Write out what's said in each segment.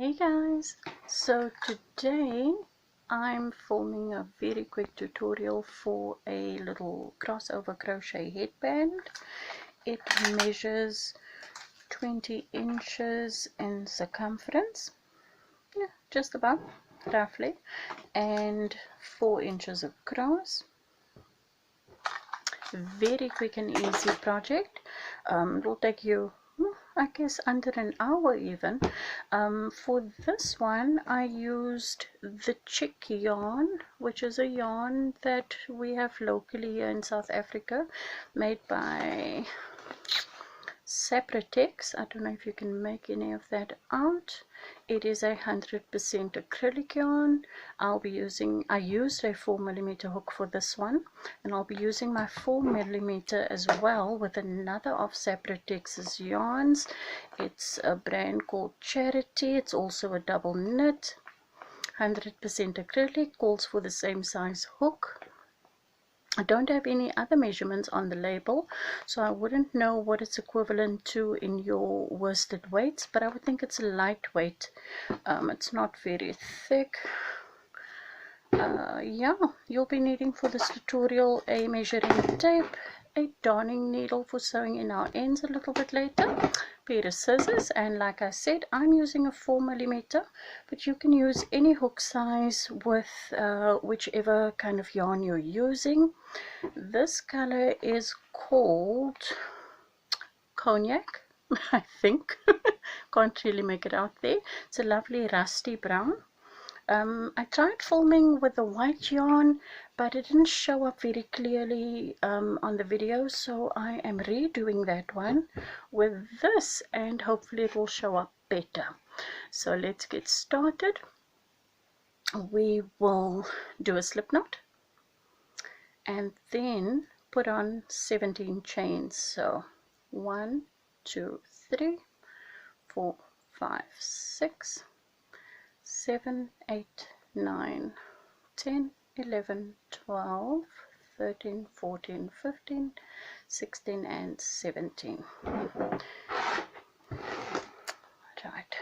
Hey guys, so today I'm filming a very quick tutorial for a little crossover crochet headband. It measures 20 inches in circumference, yeah, just about roughly, and 4 inches across. Very quick and easy project. It will take you I guess under an hour even. For this one I used the chick yarn, which is a yarn that we have locally here in South Africa, made by Saprotex. I don't know if you can make any of that out. It is 100% acrylic yarn. I used a 4mm hook for this one, and I'll be using my 4mm as well with another of Saprotex's yarns. It's a brand called Charity. It's also a double knit, 100% acrylic, calls for the same size hook. I don't have any other measurements on the label, so I wouldn't know what it's equivalent to in your worsted weights, but I would think it's lightweight. It's not very thick. Yeah, you'll be needing for this tutorial a measuring tape, a darning needle for sewing in our ends a little bit later, pair of scissors, and like I said, I'm using a 4mm, but you can use any hook size with whichever kind of yarn you're using. This color is called Cognac, I think. Can't really make it out there. It's a lovely rusty brown. I tried filming with the white yarn, but it didn't show up very clearly on the video, so I am redoing that one with this, and hopefully it will show up better. So let's get started. We will do a slip knot and then put on 17 chains. So 1, 2, 3, 4, 5, 6, 7, 8, 9, 10, 11, 12, 13, 14, 15, 16 and 17. Right,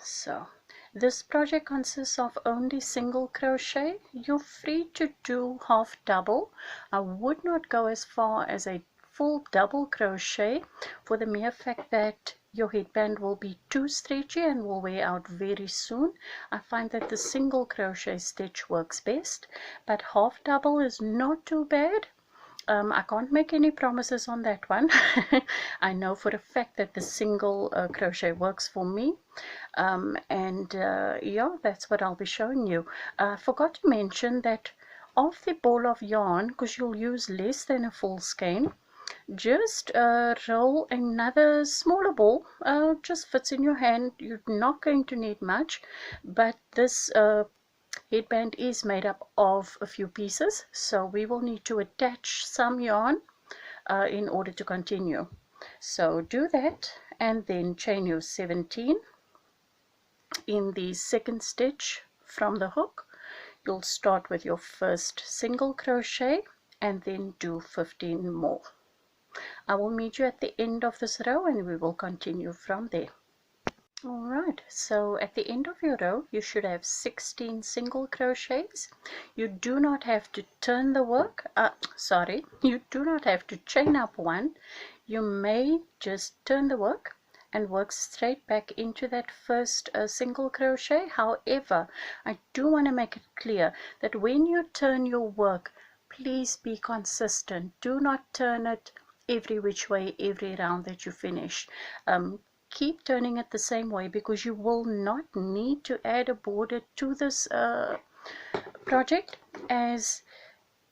so this project consists of only single crochet. You're free to do half double. I would not go as far as a full double crochet for the mere fact that your headband will be too stretchy and will wear out very soon. I find that the single crochet stitch works best, but half double is not too bad. I can't make any promises on that one. I know for a fact that the single crochet works for me, yeah, that's what I'll be showing you. I forgot to mention that of the ball of yarn, because you'll use less than a full skein, just roll another smaller ball. Just fits in your hand. You're not going to need much, but this headband is made up of a few pieces, so we will need to attach some yarn in order to continue. So do that, and then chain your 17 in the second stitch from the hook. You'll start with your first single crochet and then do 15 more. I will meet you at the end of this row and we will continue from there. Alright, so at the end of your row you should have 16 single crochets. You do not have to turn the work, you do not have to chain up one. You may just turn the work and work straight back into that first single crochet. However, I do want to make it clear that when you turn your work, please be consistent. Do not turn it every which way every round that you finish. Keep turning it the same way, because you will not need to add a border to this project, as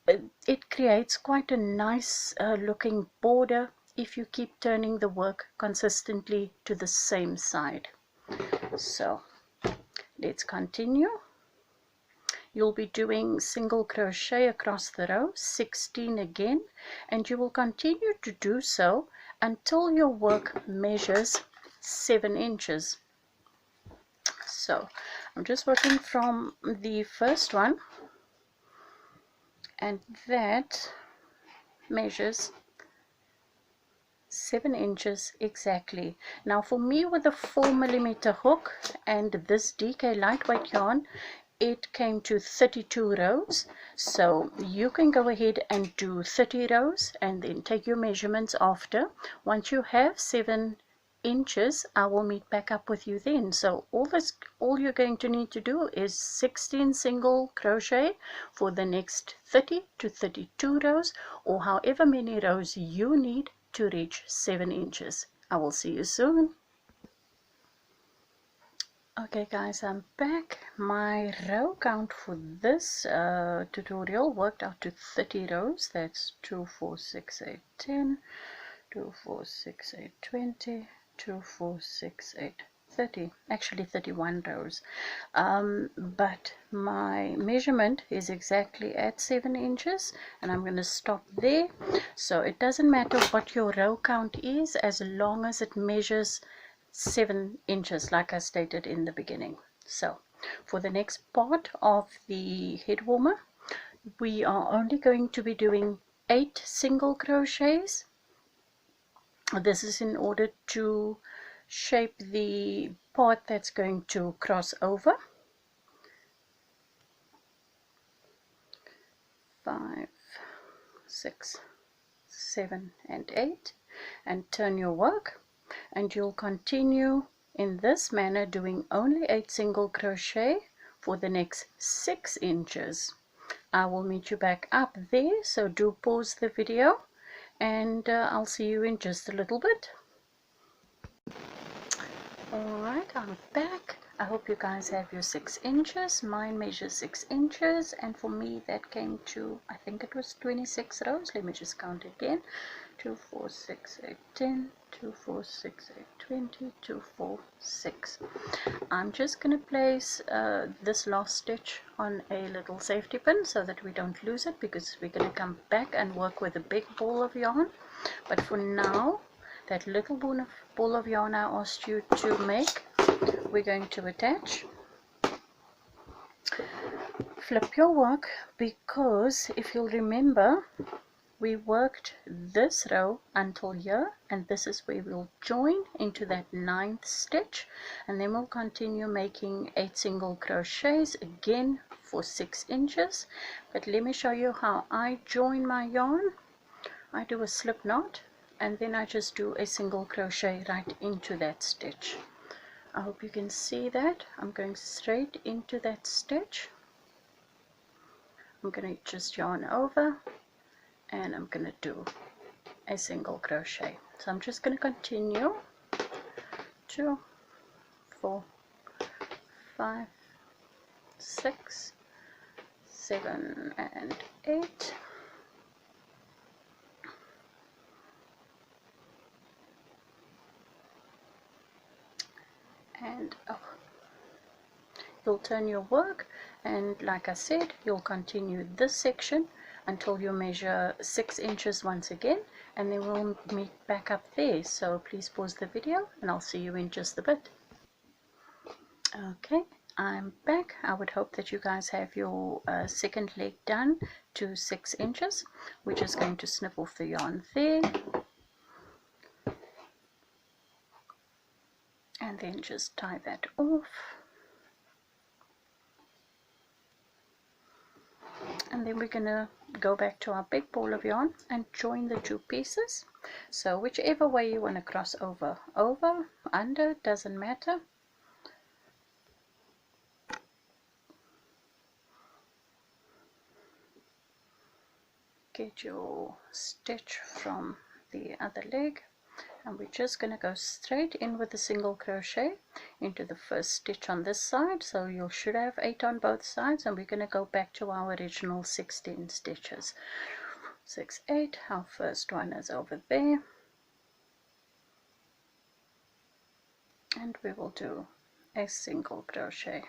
it creates quite a nice looking border if you keep turning the work consistently to the same side. So let's continue. You'll be doing single crochet across the row, 16 again, and you will continue to do so until your work measures 7 inches. So I'm just working from the first one, and that measures 7 inches exactly. Now for me, with a 4mm hook and this DK lightweight yarn, it came to 32 rows. So you can go ahead and do 30 rows and then take your measurements after. Once you have 7 inches, I will meet back up with you then. So all you're going to need to do is 16 single crochet for the next 30 to 32 rows, or however many rows you need to reach 7 inches. I will see you soon. Okay guys, I'm back. My row count for this tutorial worked out to 30 rows. That's 2, 4, 6, 8, 10, 2, 4, 6, 8, 20, 2, 4, 6, 8, 30. Actually 31 rows. But my measurement is exactly at 7 inches and I'm going to stop there. So it doesn't matter what your row count is as long as it measures 7 inches like I stated in the beginning. So for the next part of the head warmer, we are only going to be doing 8 single crochets. This is in order to shape the part that's going to cross over. 5, 6, 7 and 8, and turn your work, and you'll continue in this manner doing only 8 single crochet for the next 6 inches. I will meet you back up there, so do pause the video and I'll see you in just a little bit. Alright, I'm back. I hope you guys have your 6 inches. Mine measures 6 inches, and for me that came to, I think it was 26 rows. Let me just count again. 2, 4, 6, 8, 10, 2, 4, 6, 8, 20, 2, 4, 6. I'm just going to place this last stitch on a little safety pin so that we don't lose it, because we're going to come back and work with a big ball of yarn. But for now, that little ball of yarn I asked you to make, we're going to attach. Flip your work, because if you'll remember, we worked this row until here, and this is where we'll join into that 9th stitch, and then we'll continue making 8 single crochets again for 6 inches. But let me show you how I join my yarn. I do a slip knot and then I just do a single crochet right into that stitch. I hope you can see that. I'm going straight into that stitch. I'm going to just yarn over and I'm going to do a single crochet. So I'm just going to continue 2, 4, 5, 6, 7 and 8. And you'll turn your work, and like I said, you'll continue this section until you measure 6 inches once again, and then we'll meet back up there. So please pause the video and I'll see you in just a bit. Okay, I'm back. I would hope that you guys have your second leg done to 6 inches. We're just going to snip off the yarn there, and then just tie that off. And then we're gonna go back to our big ball of yarn and join the 2 pieces. So whichever way you want to cross over, under, doesn't matter. Get your stitch from the other leg, and we're just going to go straight in with a single crochet into the first stitch on this side. So you should have 8 on both sides, and we're going to go back to our original 16 stitches. 6, 8, our first one is over there, and we will do a single crochet.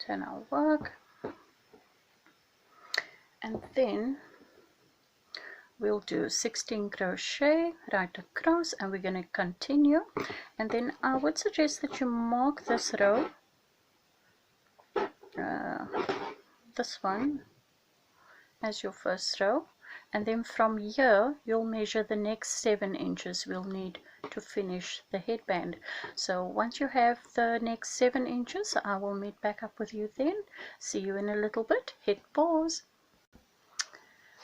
Turn our work, and then we'll do 16 crochet right across, and we're going to continue. And then I would suggest that you mark this row, this one, as your first row, and then from here you'll measure the next 7 inches we'll need to finish the headband. So once you have the next 7 inches, I will meet back up with you then. See you in a little bit. Hit pause.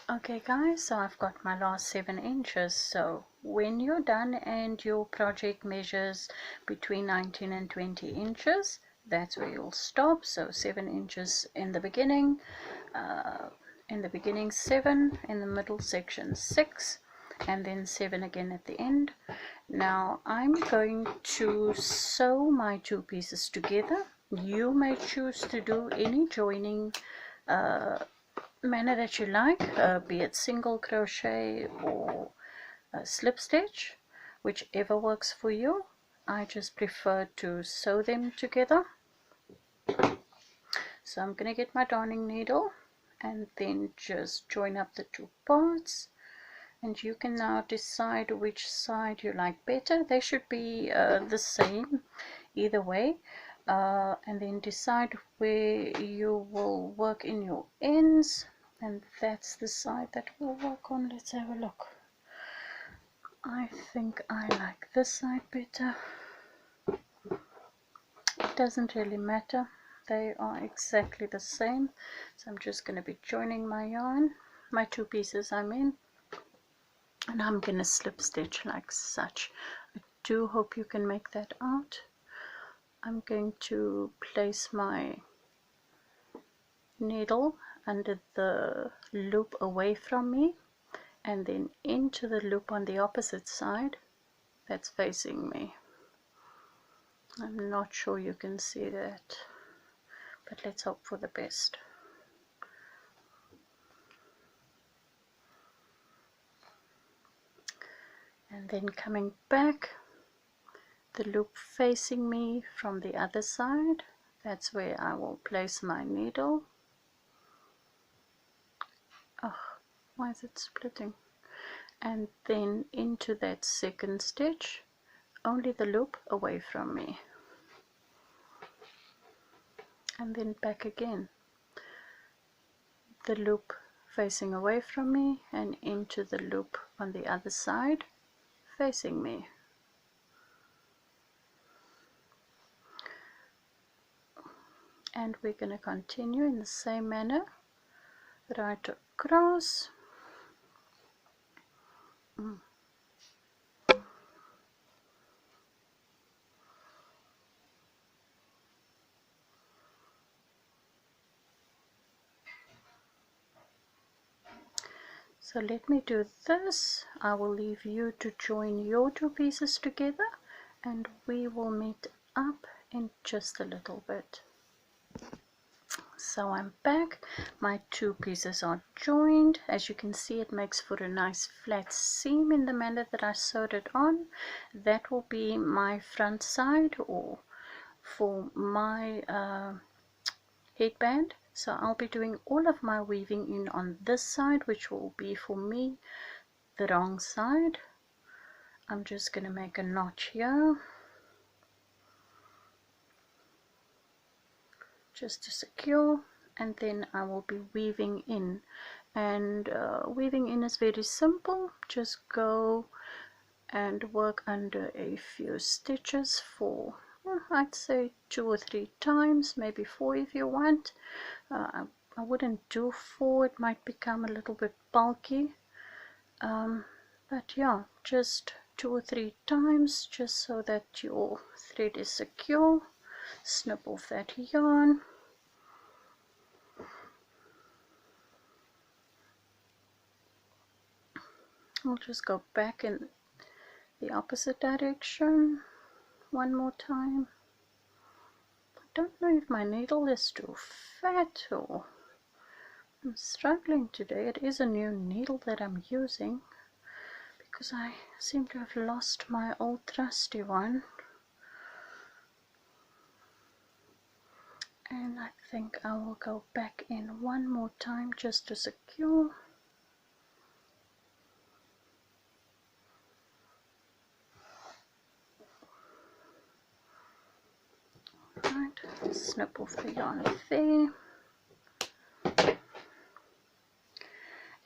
Okay guys, so I've got my last 7 inches. So when you're done and your project measures between 19 and 20 inches, that's where you'll stop. So 7 inches in the beginning, 7, in the middle section 6, and then 7 again at the end. Now I'm going to sew my 2 pieces together. You may choose to do any joining manner that you like, be it single crochet or slip stitch, whichever works for you. I just prefer to sew them together. So I'm going to get my darning needle and then just join up the 2 parts, and you can now decide which side you like better. They should be the same either way, and then decide where you will work in your ends, and that's the side that we'll work on. Let's have a look. I think I like this side better. It doesn't really matter, they are exactly the same. So I'm just going to be joining my yarn, my 2 pieces I mean, and I'm going to slip stitch like such. I do hope you can make that out. I'm going to place my needle under the loop away from me, and then into the loop on the opposite side that's facing me. I'm not sure you can see that, but let's hope for the best. And then coming back, the loop facing me from the other side, that's where I will place my needle. Oh, why is it splitting? And then into that second stitch, only the loop away from me, and then back again, the loop facing away from me and into the loop on the other side facing me. And we're going to continue in the same manner right across. So let me do this. I will leave you to join your 2 pieces together, and we will meet up in just a little bit. So I'm back, my 2 pieces are joined. As you can see, it makes for a nice flat seam in the manner that I sewed it on. That will be my front side, or for my headband. So I'll be doing all of my weaving in on this side, which will be for me the wrong side. I'm just going to make a notch here just to secure, and then I will be weaving in. And weaving in is very simple. Just go and work under a few stitches for I'd say 2 or 3 times, maybe 4 if you want. I wouldn't do 4, it might become a little bit bulky, but yeah, just 2 or 3 times, just so that your thread is secure. Snip off that yarn. I'll just go back in the opposite direction one more time. I don't know if my needle is too fat or I'm struggling today. It is a new needle that I'm using because I seem to have lost my old trusty one. And I think I will go back in one more time just to secure. Right, snip off the yarn there.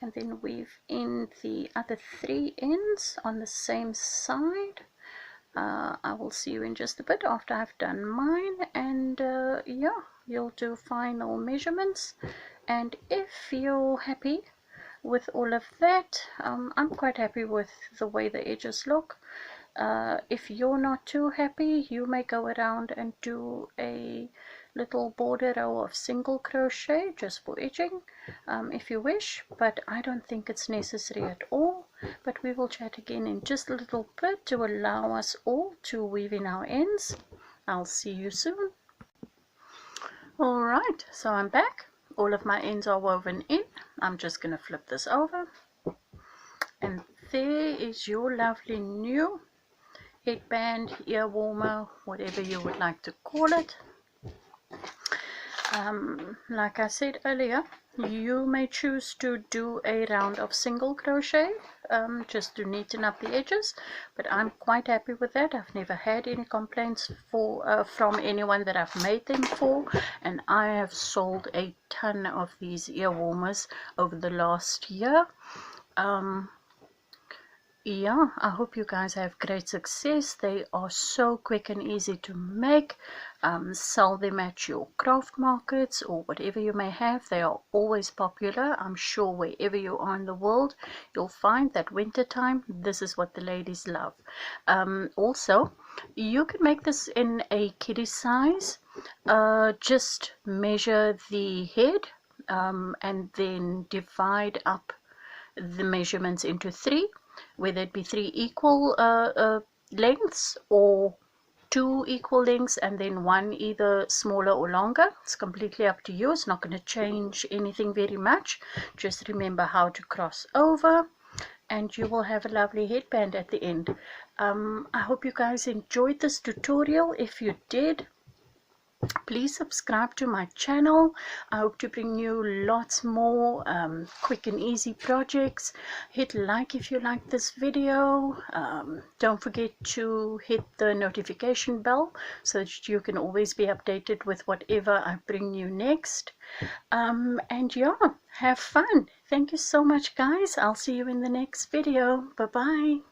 And then weave in the other 3 ends on the same side. I will see you in just a bit after I've done mine, and yeah, you'll do final measurements. And if you're happy with all of that, I'm quite happy with the way the edges look. If you're not too happy, you may go around and do a little border row of single crochet just for edging, if you wish, but I don't think it's necessary at all. But we will chat again in just a little bit to allow us all to weave in our ends. I'll see you soon. Alright, so I'm back. All of my ends are woven in. I'm just going to flip this over, and there is your lovely new headband, ear warmer, whatever you would like to call it. Like I said earlier, you may choose to do a round of single crochet just to neaten up the edges, but I'm quite happy with that. I've never had any complaints from anyone that I've made them for, and I have sold a ton of these ear warmers over the last year. Yeah, I hope you guys have great success. They are so quick and easy to make. Sell them at your craft markets or whatever you may have. They are always popular. I'm sure wherever you are in the world, you'll find that wintertime, this is what the ladies love. Also, you can make this in a kiddie size. Just measure the head and then divide up the measurements into 3, whether it be 3 equal lengths or 2 equal lengths, and then 1 either smaller or longer. It's completely up to you. It's not going to change anything very much. Just remember how to cross over, and you will have a lovely headband at the end. I hope you guys enjoyed this tutorial. If you did, please subscribe to my channel. I hope to bring you lots more quick and easy projects. Hit like if you like this video. Don't forget to hit the notification bell so that you can always be updated with whatever I bring you next. And yeah, have fun. Thank you so much, guys. I'll see you in the next video. Bye bye.